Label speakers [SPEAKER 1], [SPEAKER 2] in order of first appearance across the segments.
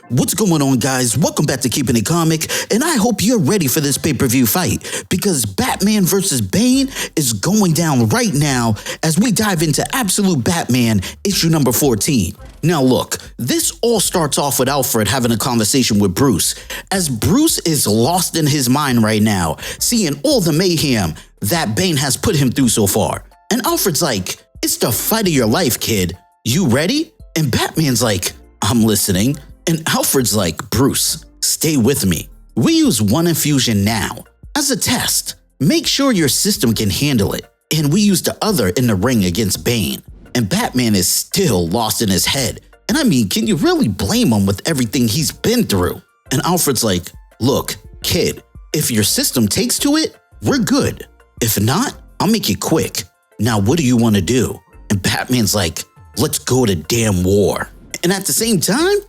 [SPEAKER 1] What's going on, guys? Welcome back to Keepin' It Comic, and I hope you're ready for this pay-per-view fight, because Batman vs. Bane is going down right now as we dive into Absolute Batman issue number 14. Now look, this all starts off with Alfred having a conversation with Bruce, as Bruce is lost in his mind right now, seeing all the mayhem that Bane has put him through so far. And Alfred's like, "It's the fight of your life, kid. You ready?" And Batman's like, "I'm listening." And Alfred's like, "Bruce, stay with me. We use one infusion now as a test. Make sure your system can handle it. And we use the other in the ring against Bane." And Batman is still lost in his head. And I mean, can you really blame him with everything he's been through? And Alfred's like, "Look, kid, if your system takes to it, we're good. If not, I'll make it quick. Now, what do you want to do?" And Batman's like, "Let's go to damn war." And at the same time,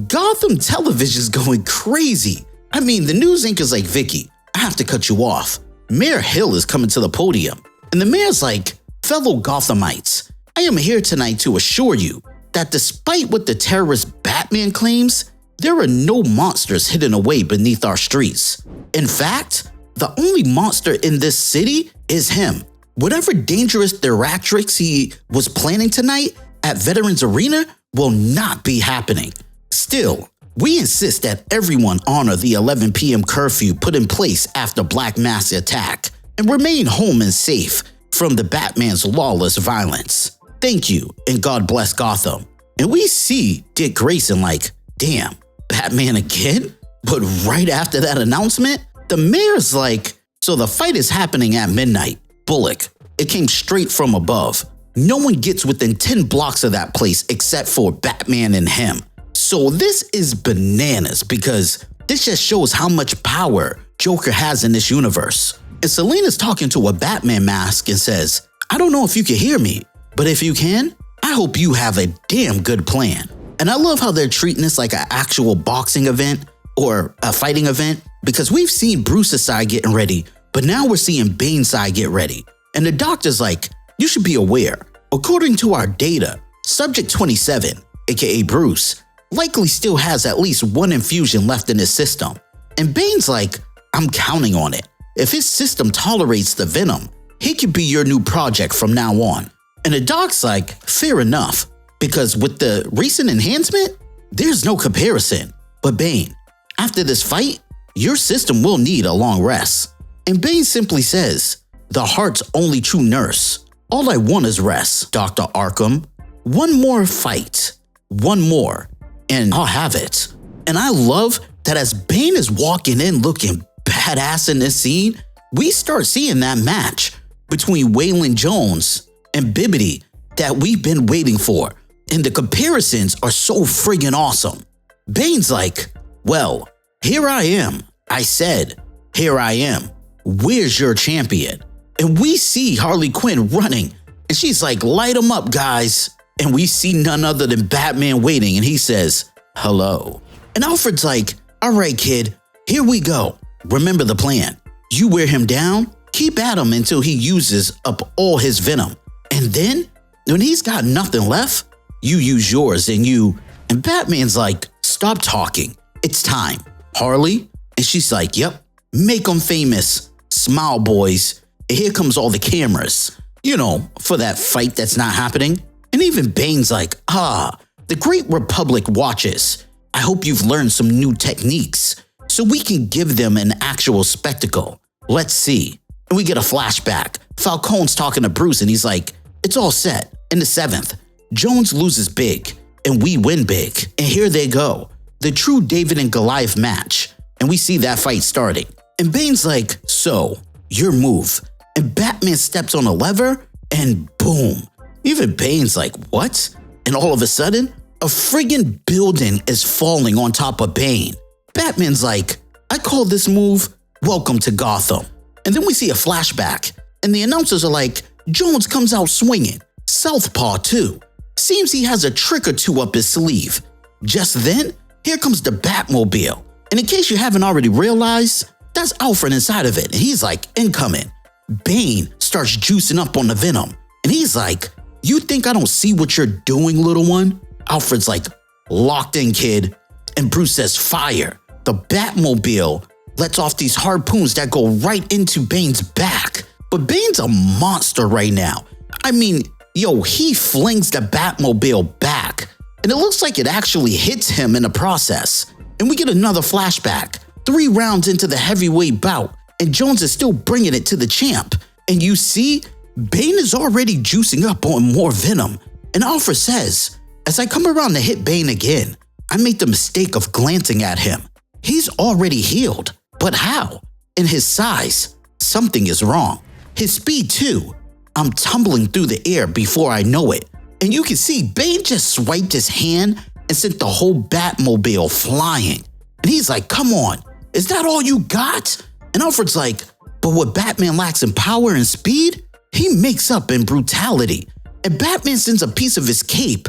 [SPEAKER 1] Gotham Television's going crazy. I mean, the news anchor's like, "Vicky, I have to cut you off. Mayor Hill is coming to the podium." And the mayor's like, "Fellow Gothamites, I am here tonight to assure you that despite what the terrorist Batman claims, there are no monsters hidden away beneath our streets. In fact, the only monster in this city is him. Whatever dangerous theatrics he was planning tonight at Veterans Arena will not be happening. Still, we insist that everyone honor the 11 p.m. curfew put in place after Black Mass attack and remain home and safe from the Batman's lawless violence. Thank you, and God bless Gotham." And we see Dick Grayson like, "Damn, Batman again?" But right after that announcement, the mayor's like, "So the fight is happening at midnight. Bullock, it came straight from above. No one gets within 10 blocks of that place except for Batman and him." So this is bananas, because this just shows how much power Joker has in this universe. And Selina's talking to a Batman mask and says, "I don't know if you can hear me, but if you can, I hope you have a damn good plan." And I love how they're treating this like an actual boxing event or a fighting event, because we've seen Bruce's side getting ready, but now we're seeing Bane's side get ready. And the doctor's like, "You should be aware, according to our data, Subject 27, aka Bruce, likely still has at least one infusion left in his system." And Bane's like, "I'm counting on it. If his system tolerates the venom, he could be your new project from now on." And the doc's like, "Fair enough, because with the recent enhancement, there's no comparison. But Bane, after this fight, your system will need a long rest." And Bane simply says, "The heart's only true nurse. All I want is rest, Dr. Arkham. One more fight. One more. And I'll have it." And I love that as Bane is walking in looking badass in this scene, we start seeing that match between Waylon Jones and Bibbidi that we've been waiting for. And the comparisons are so friggin' awesome. Bane's like, "Well, here I am. I said, here I am. Where's your champion?" And we see Harley Quinn running, and she's like, "Light 'em up, guys." And we see none other than Batman waiting, and he says, "Hello." And Alfred's like, "All right, kid, here we go. Remember the plan. You wear him down, keep at him until he uses up all his venom. And then, when he's got nothing left, you use yours and you..." And Batman's like, "Stop talking. It's time. Harley?" And she's like, "Yep, make him famous. Smile, boys." And here comes all the cameras, for that fight that's not happening. And even Bane's like, "The Great Republic watches. I hope you've learned some new techniques so we can give them an actual spectacle. Let's see." And we get a flashback. Falcone's talking to Bruce and he's like, "It's all set. In the 7th, Jones loses big and we win big." And here they go. The true David and Goliath match. And we see that fight starting. And Bane's like, "So, your move." And Batman steps on a lever and boom. Even Bane's like, "What?" And all of a sudden, a friggin' building is falling on top of Bane. Batman's like, "I call this move Welcome to Gotham." And then we see a flashback, and the announcers are like, "Jones comes out swinging. Southpaw too. Seems he has a trick or two up his sleeve." Just then, here comes the Batmobile. And in case you haven't already realized, that's Alfred inside of it, and he's like, "Incoming." Bane starts juicing up on the venom, and he's like, "You think I don't see what you're doing, little one?" Alfred's like, "Locked in, kid." And Bruce says fire. The Batmobile lets off these harpoons that go right into Bane's back. But Bane's a monster right now. I mean, yo, he flings the Batmobile back. And it looks like it actually hits him in the process. And we get another flashback. 3 rounds into the heavyweight bout. And Jones is still bringing it to the champ. And you see, Bane is already juicing up on more venom. And Alfred says, as I come around to hit Bane again, I make the mistake of glancing at him. He's already healed. But how? In his size, something is wrong. His speed too. I'm tumbling through the air before I know it. And you can see Bane just swiped his hand and sent the whole Batmobile flying. And he's like, come on, is that all you got? And Alfred's like, but what Batman lacks in power and speed, he makes up in brutality. And Batman sends a piece of his cape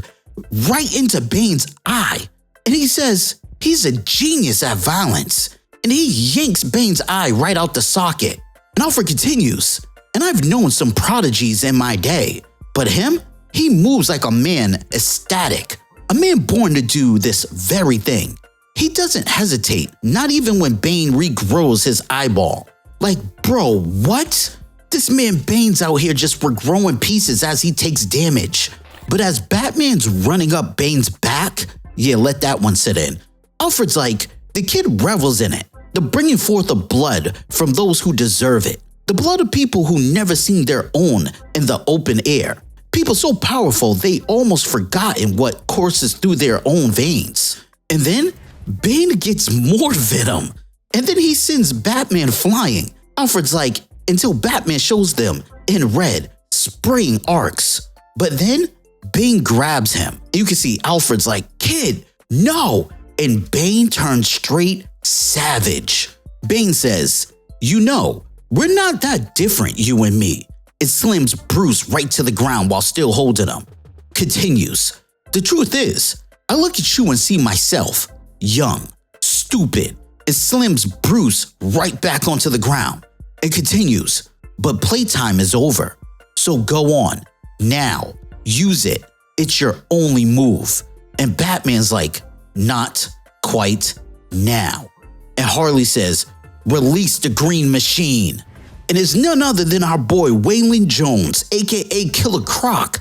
[SPEAKER 1] right into Bane's eye. And he says he's a genius at violence. And he yanks Bane's eye right out the socket. And Alfred continues, and I've known some prodigies in my day, but him, he moves like a man ecstatic, a man born to do this very thing. He doesn't hesitate, not even when Bane regrows his eyeball. Like, bro, what? This man Bane's out here just regrowing pieces as he takes damage. But as Batman's running up Bane's back, yeah, let that one sit in. Alfred's like, the kid revels in it, the bringing forth of blood from those who deserve it. The blood of people who never seen their own in the open air. People so powerful they almost forgotten what courses through their own veins. And then Bane gets more venom. And then he sends Batman flying. Alfred's like, until Batman shows them in red, spraying arcs. But then Bane grabs him. You can see Alfred's like, kid, no. And Bane turns straight savage. Bane says, you know, we're not that different, you and me. It slams Bruce right to the ground while still holding him. Continues, the truth is, I look at you and see myself, young, stupid. It slams Bruce right back onto the ground. It continues, but playtime is over. So go on, now, use it. It's your only move. And Batman's like, not quite now. And Harley says, release the green machine. And it's none other than our boy Waylon Jones, aka Killer Croc,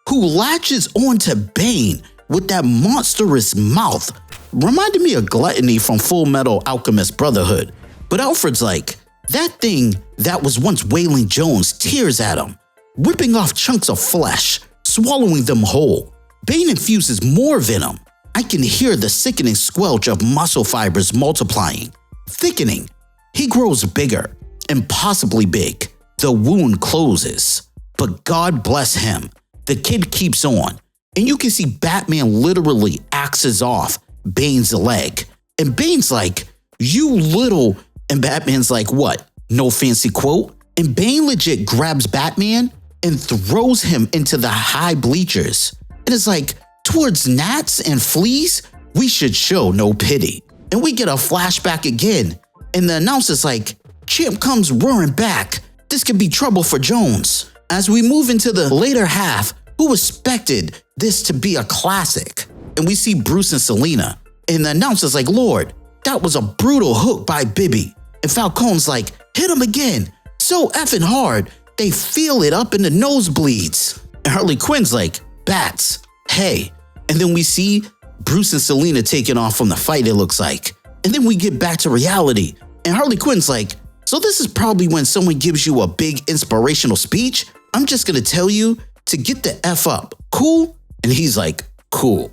[SPEAKER 1] who latches onto Bane with that monstrous mouth. Reminded me of Gluttony from Full Metal Alchemist Brotherhood. But Alfred's like, that thing that was once Waylon Jones tears at him, ripping off chunks of flesh, swallowing them whole. Bane infuses more venom. I can hear the sickening squelch of muscle fibers multiplying, thickening. He grows bigger, impossibly big. The wound closes. But God bless him. The kid keeps on. And you can see Batman literally axes off Bane's leg. And Bane's like, you little... And Batman's like, what? No fancy quote? And Bane legit grabs Batman and throws him into the high bleachers. And it's like, towards gnats and fleas, we should show no pity. And we get a flashback again. And the announcer's like, Champ comes roaring back. This could be trouble for Jones. As we move into the later half, who expected this to be a classic? And we see Bruce and Selina. And the announcer's like, Lord, that was a brutal hook by Bibby. And Falcone's like, hit him again. So effing hard, they feel it up in the nosebleeds. And Harley Quinn's like, bats, hey. And then we see Bruce and Selina taking off from the fight, it looks like. And then we get back to reality. And Harley Quinn's like, so this is probably when someone gives you a big inspirational speech. I'm just gonna tell you to get the F up, cool? And he's like, cool.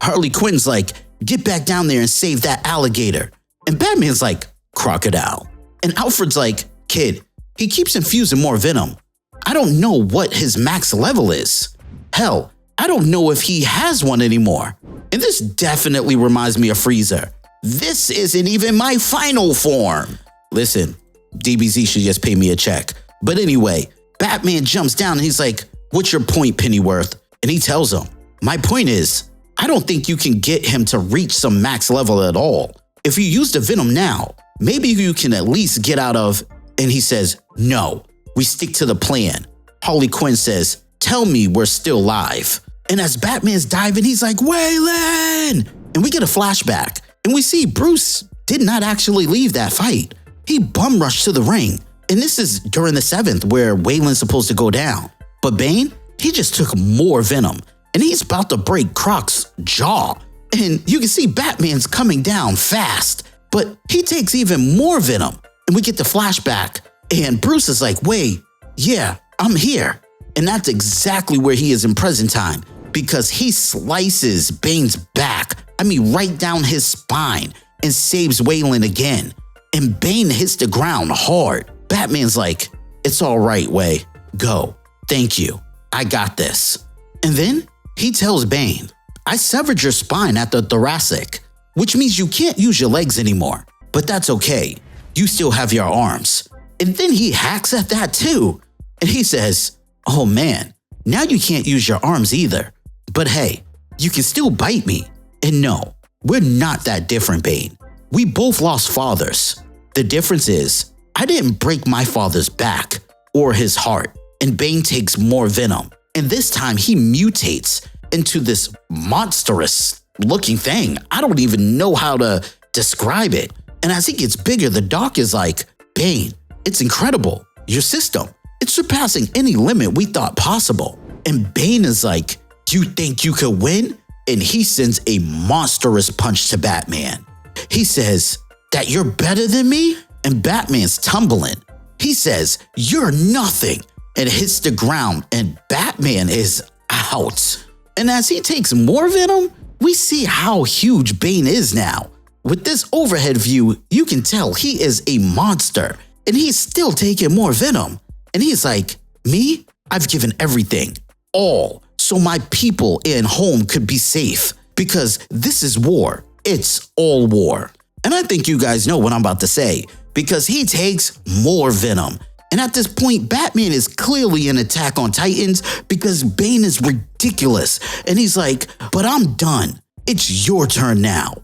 [SPEAKER 1] Harley Quinn's like, get back down there and save that alligator. And Batman's like, crocodile. And Alfred's like, kid, he keeps infusing more venom. I don't know what his max level is. Hell, I don't know if he has one anymore. And this definitely reminds me of Freezer. This isn't even my final form. Listen, DBZ should just pay me a check. But anyway, Batman jumps down and he's like, what's your point, Pennyworth? And he tells him, my point is, I don't think you can get him to reach some max level at all. If you use the venom now, maybe you can at least get out of... And he says, no, we stick to the plan. Harley Quinn says, tell me we're still live. And as Batman's diving, he's like, Waylon! And we get a flashback, and we see Bruce did not actually leave that fight. He bum rushed to the ring, and this is during the 7th where Wayland's supposed to go down. But Bane, he just took more venom, and he's about to break Croc's jaw. And you can see Batman's coming down fast, but he takes even more venom. And we get the flashback, and Bruce is like, wait, yeah, I'm here. And that's exactly where he is in present time, because he slices Bane's back, right down his spine, and saves Wayland again. And Bane hits the ground hard. Batman's like, it's all right, Way. Go. Thank you. I got this. And then he tells Bane, I severed your spine at the thoracic, which means you can't use your legs anymore. But that's okay. You still have your arms. And then he hacks at that too. And he says, oh man, now you can't use your arms either. But hey, you can still bite me. And no, we're not that different, Bane. We both lost fathers. The difference is, I didn't break my father's back or his heart. And Bane takes more venom. And this time he mutates into this monstrous looking thing. I don't even know how to describe it. And as he gets bigger, the doc is like, Bane, it's incredible. Your system, it's surpassing any limit we thought possible. And Bane is like, you think you could win? And he sends a monstrous punch to Batman. He says, that you're better than me? And Batman's tumbling. He says, you're nothing, and hits the ground, and Batman is out. And as he takes more venom, we see how huge Bane is now. With this overhead view, you can tell he is a monster, and he's still taking more venom. And he's like, me? I've given everything, all, so my people and home could be safe, because this is war. It's all war. And I think you guys know what I'm about to say, because he takes more venom. And at this point, Batman is clearly an attack on Titans because Bane is ridiculous. And he's like, but I'm done. It's your turn now.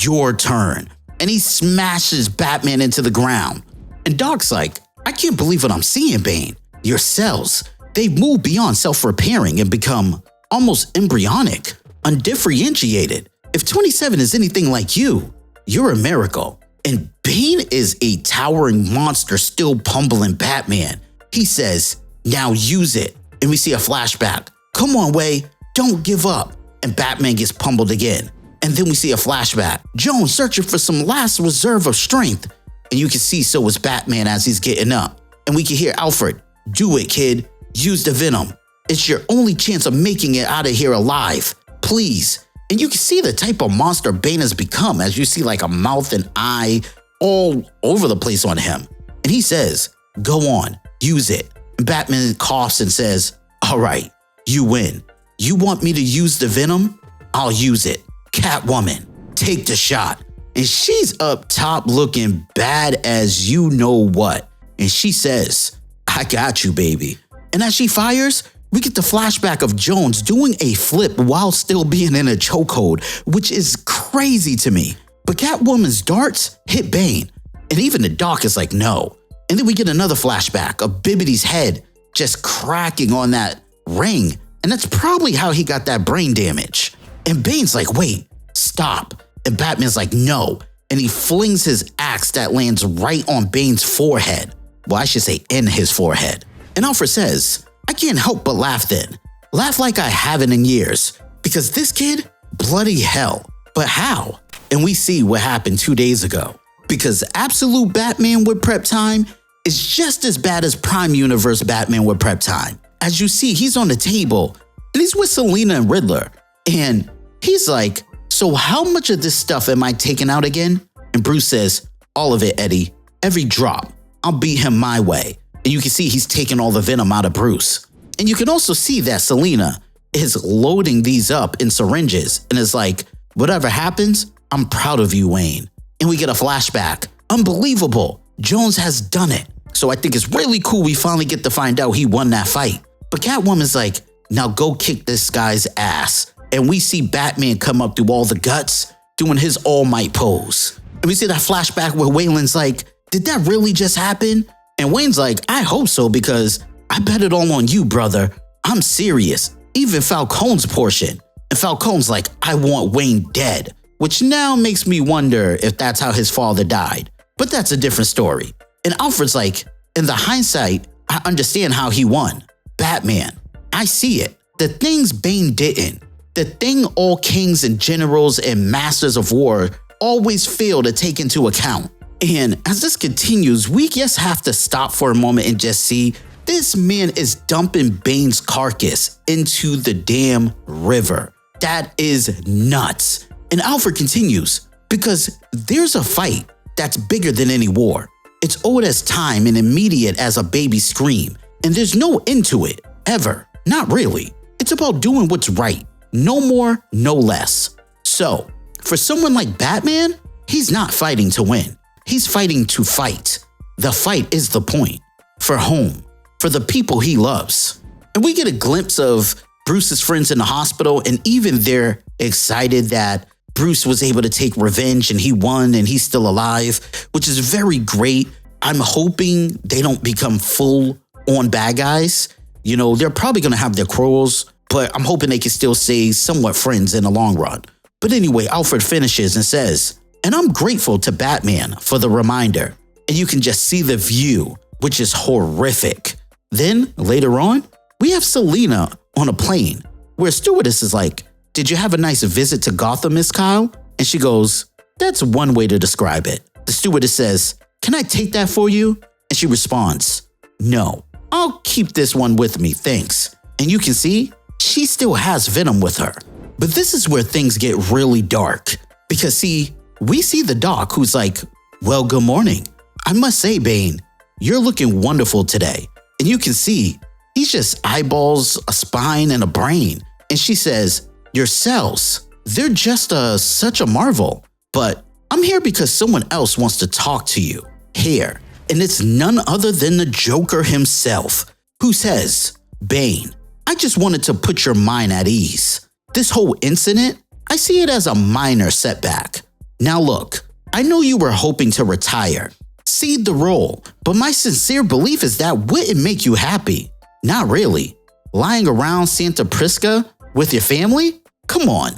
[SPEAKER 1] Your turn. And he smashes Batman into the ground. And Doc's like, I can't believe what I'm seeing, Bane. Your cells, they've moved beyond self-repairing and become almost embryonic, undifferentiated. If 27 is anything like you, you're a miracle. And Bane is a towering monster still pummeling Batman. He says, now use it. And we see a flashback. Come on, Way, don't give up. And Batman gets pummeled again. And then we see a flashback. Jones searching for some last reserve of strength. And you can see so is Batman as he's getting up. And we can hear Alfred, do it, kid. Use the venom. It's your only chance of making it out of here alive. Please. And you can see the type of monster Bane has become as you see like a mouth and eye all over the place on him. And he says, go on, use it. And Batman coughs and says, all right, you win. You want me to use the venom? I'll use it. Catwoman, take the shot. And she's up top looking bad as you know what. And she says, I got you, baby. And as she fires, we get the flashback of Jones doing a flip while still being in a chokehold, which is crazy to me. But Catwoman's darts hit Bane, and even the doc is like, no. And then we get another flashback of Bibbity's head just cracking on that ring, and that's probably how he got that brain damage. And Bane's like, wait, stop. And Batman's like, no. And he flings his axe that lands right on Bane's forehead. Well, I should say in his forehead. And Alfred says, I can't help but laugh then. Laugh like I haven't in years. Because this kid, bloody hell. But how? And we see what happened 2 days ago. Because Absolute Batman with prep time is just as bad as Prime Universe Batman with prep time. As you see, he's on the table and he's with Selina and Riddler. And he's like, so how much of this stuff am I taking out again? And Bruce says, all of it, Eddie. Every drop. I'll beat him my way. And you can see he's taking all the venom out of Bruce. And you can also see that Selina is loading these up in syringes and is like, whatever happens, I'm proud of you, Wayne. And we get a flashback. Unbelievable. Jones has done it. So I think it's really cool we finally get to find out he won that fight. But Catwoman's like, now go kick this guy's ass. And we see Batman come up through all the guts, doing his All Might pose. And we see that flashback where Wayland's like, did that really just happen? And Wayne's like, I hope so, because I bet it all on you, brother. I'm serious. Even Falcone's portion. And Falcone's like, I want Wayne dead. which now makes me wonder if that's how his father died. But that's a different story. And Alfred's like, in the hindsight, I understand how he won. Batman, I see it. The things Bane didn't. The thing all kings and generals and masters of war always fail to take into account. And as this continues, we just have to stop for a moment and just see this man is dumping Bane's carcass into the damn river. That is nuts. And Alfred continues, because there's a fight that's bigger than any war. It's old as time and immediate as a baby scream. And there's no end to it, ever. Not really. It's about doing what's right. No more, no less. So, for someone like Batman, he's not fighting to win. He's fighting to fight. The fight is the point. For home. For the people he loves. And we get a glimpse of Bruce's friends in the hospital, and even they're excited that Bruce was able to take revenge and he won and he's still alive, which is very great. I'm hoping they don't become full-on bad guys. You know, they're probably going to have their quarrels, but I'm hoping they can still stay somewhat friends in the long run. But anyway, Alfred finishes and says, and I'm grateful to Batman for the reminder. And you can just see the view, which is horrific. Then, later on, we have Selina on a plane, where a stewardess is like, did you have a nice visit to Gotham, Miss Kyle? And she goes, that's one way to describe it. The stewardess says, can I take that for you? And she responds, no, I'll keep this one with me, thanks. And you can see, she still has Venom with her. But this is where things get really dark. Because see, we see the doc who's like, well, good morning. I must say, Bane, you're looking wonderful today. And you can see, he's just eyeballs, a spine, and a brain. And she says, your cells, they're just such a marvel. But I'm here because someone else wants to talk to you. Here. And it's none other than the Joker himself, who says, Bane, I just wanted to put your mind at ease. This whole incident, I see it as a minor setback. Now look, I know you were hoping to retire, cede the role, but my sincere belief is that wouldn't make you happy. Not really. Lying around Santa Prisca with your family? Come on,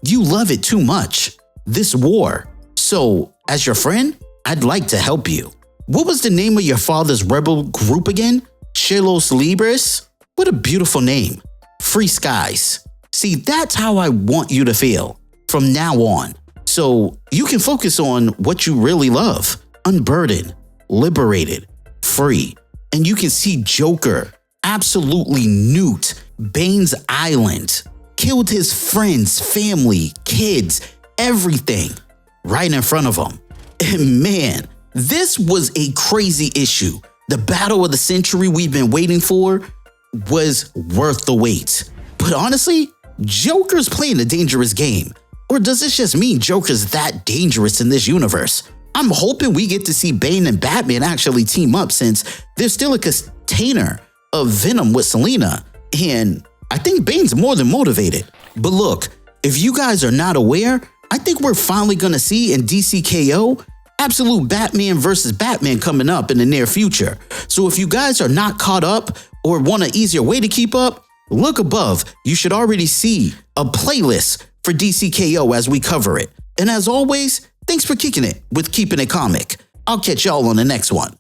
[SPEAKER 1] you love it too much. This war. So, as your friend, I'd like to help you. What was the name of your father's rebel group again? Chelos Libres? What a beautiful name. Free skies. See, that's how I want you to feel from now on. So you can focus on what you really love. Unburdened, liberated, free. And you can see Joker absolutely nuked Bane's island. Killed his friends, family, kids, everything right in front of him. And man, this was a crazy issue. The battle of the century we've been waiting for was worth the wait. But honestly, Joker's playing a dangerous game. Or does this just mean Joker's that dangerous in this universe? I'm hoping we get to see Bane and Batman actually team up, since there's still a container of Venom with Selina. And I think Bane's more than motivated. But look, if you guys are not aware, I think we're finally going to see in DCKO absolute Batman versus Batman coming up in the near future. So if you guys are not caught up or want an easier way to keep up, look above. You should already see a playlist for DCKO as we cover it. And as always, thanks for kicking it with Keeping It Comic. I'll catch y'all on the next one.